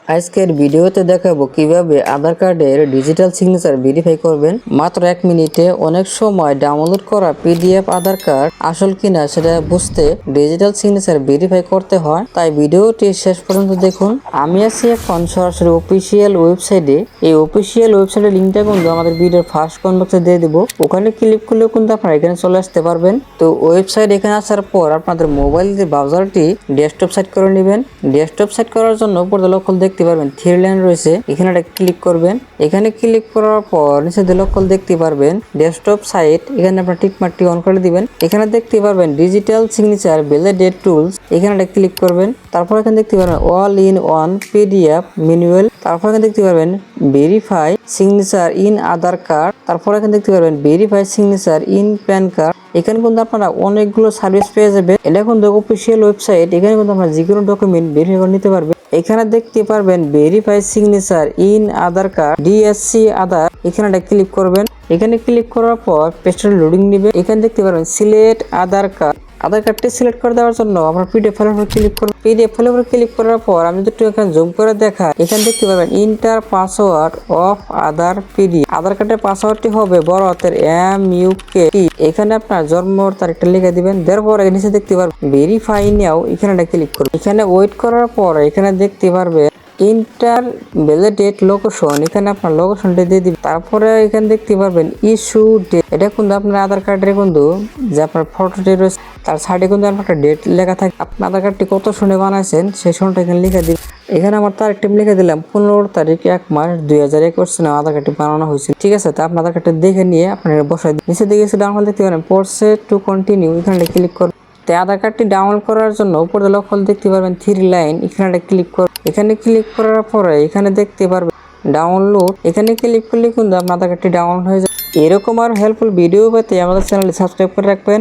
আজকের ভিডিওতে দেখাবো কিভাবে আধার কার্ডের ডিজিটাল সিগনেচার ভেরিফাই করবেন। মাত্র 1 মিনিটে অনেক সময় ডাউনলোড করা পিডিএফ আধার কার্ড আসল কিনা সেটা বুঝতে ডিজিটাল সিগনেচার ভেরিফাই করতে হয়। তাই ভিডিওটি শেষ পর্যন্ত দেখুন। আমি আছি এখন সরাসরি অফিসিয়াল ওয়েবসাইটে। এই অফিসিয়াল ওয়েবসাইটের লিঙ্কটা কিন্তু আমাদের ভিডিওর ফার্স্ট কমেন্ট বক্সে দিয়ে দিব। ওখানে ক্লিক করলেও কিন্তু আপনারা এখানে চলে আসতে পারবেন। তো ওয়েবসাইট এখানে আসার পর আপনাদের মোবাইল যে ব্রাউজারটি ডেস্কটপ সেট করে নেবেন। ডেস্কটপ সেট করার জন্য উপরে লক্ষ্য দেখতে পারবেন 3 লাইন রয়েছে, এখানে একটা ক্লিক করবেন। এখানে ক্লিক করার পর নিচে লক্ষ্য দেখতে পারবেন ডেস্কটপ সাইট, এখানে আপনার টিক মার্কটি অন করে দিবেন। এখানে দেখতে পারবেন ডিজিটাল সিগনেচার ভ্যালিডেট টুলস, এখানে একটা ক্লিক করবেন। তারপর এখানে দেখতে পারবেন all in one PDF manual. তারপর এখানে দেখতে পারবেন verify signature in Aadhaar card. তারপর এখানে দেখতে পারবেন verify signature in pan card. এখানে কিন্তু আপনারা অনেকগুলো সার্ভিস পেয়ে যাবেন। এটা কিন্তু অফিসিয়াল ওয়েবসাইট, এখানে কিন্তু আপনারা যে কোনো ডকুমেন্ট ভেরিফাই করে নিতে পারবেন। এখানে দেখতে পারবেন verify signature in Aadhaar card DSC Aadhaar, এখানে একটা ক্লিক করবেন। এখানে ক্লিক করার পর পেজটা লোডিং নেবে। এখানে দেখতে পারবেন সিলেক্ট আধার কার্ড। আধার কার্ডটি সিলেক্ট করে দেওয়ার জন্য আপনার পিডিএফ ফাইলের উপর ক্লিক করুন। পিডিএফ ফাইলের উপর ক্লিক করার পর আমি যদি এখানে জুম করে দেখা, এখানে দেখতে পারবেন enter password of Aadhaar PDF. Aadhaar কার্ডের পাসওয়ার্ডটি হবে বড় হাতের MUK। এখানে আপনার জন্মের তারিখটা লিখে দিবেন। তারপর নিচে দেখতে পারবেন ভেরিফাই নাও, এখানে একটা ক্লিক করুন। এখানে ওয়েট করার পর এখানে দেখতে পারবেন ইন্টার ভ্যালিডেট লোকেশন, এখানে আপনার লোকেশনটা দিয়ে দিবেন। তারপরে এখানে দেখতে পারবেন ইস্যু ডেট, এটা কিন্তু আপনার আধার কার্ডের কিন্তু যে আপনার ফটোটি রয়েছে তার সাইডে কিন্তু আপনার একটা ডেট লেখা থাকে। আপনার আধার কার্ডটি কত সনে বানাইছেন সেই সনটা এখানে লিখে দিবেন। এখানে আমার তারিখটা লিখে দিলাম 15 তারিখ 1 মাস 2021 সালে আধার কার্ডটি বানানো হয়েছিল। ঠিক আছে, তো আপনার আধার কার্ডটি দেখে নিয়ে আপনারা বসাই দিন। নিচে দিকে ডাউনলোড দেখতে পারেন প্রসেস টু কন্টিনিউ, এখানে ক্লিক করুন। আধার কার্ডটি ডাউনলোড করার জন্য উপরে লক্ষ্য দেখতে পারবেন 3 লাইন, এখানে ক্লিক করুন। এখানে ক্লিক করার পরে এখানে দেখতে পারবেন ডাউনলোড, এখানে ক্লিক করলে কিন্তু আপনার আধার কার্ডটি ডাউনলোড হয়ে যাবে। এরকম আর হেল্পফুল ভিডিও পেতে আমাদের চ্যানেলটি সাবস্ক্রাইব করে রাখবেন।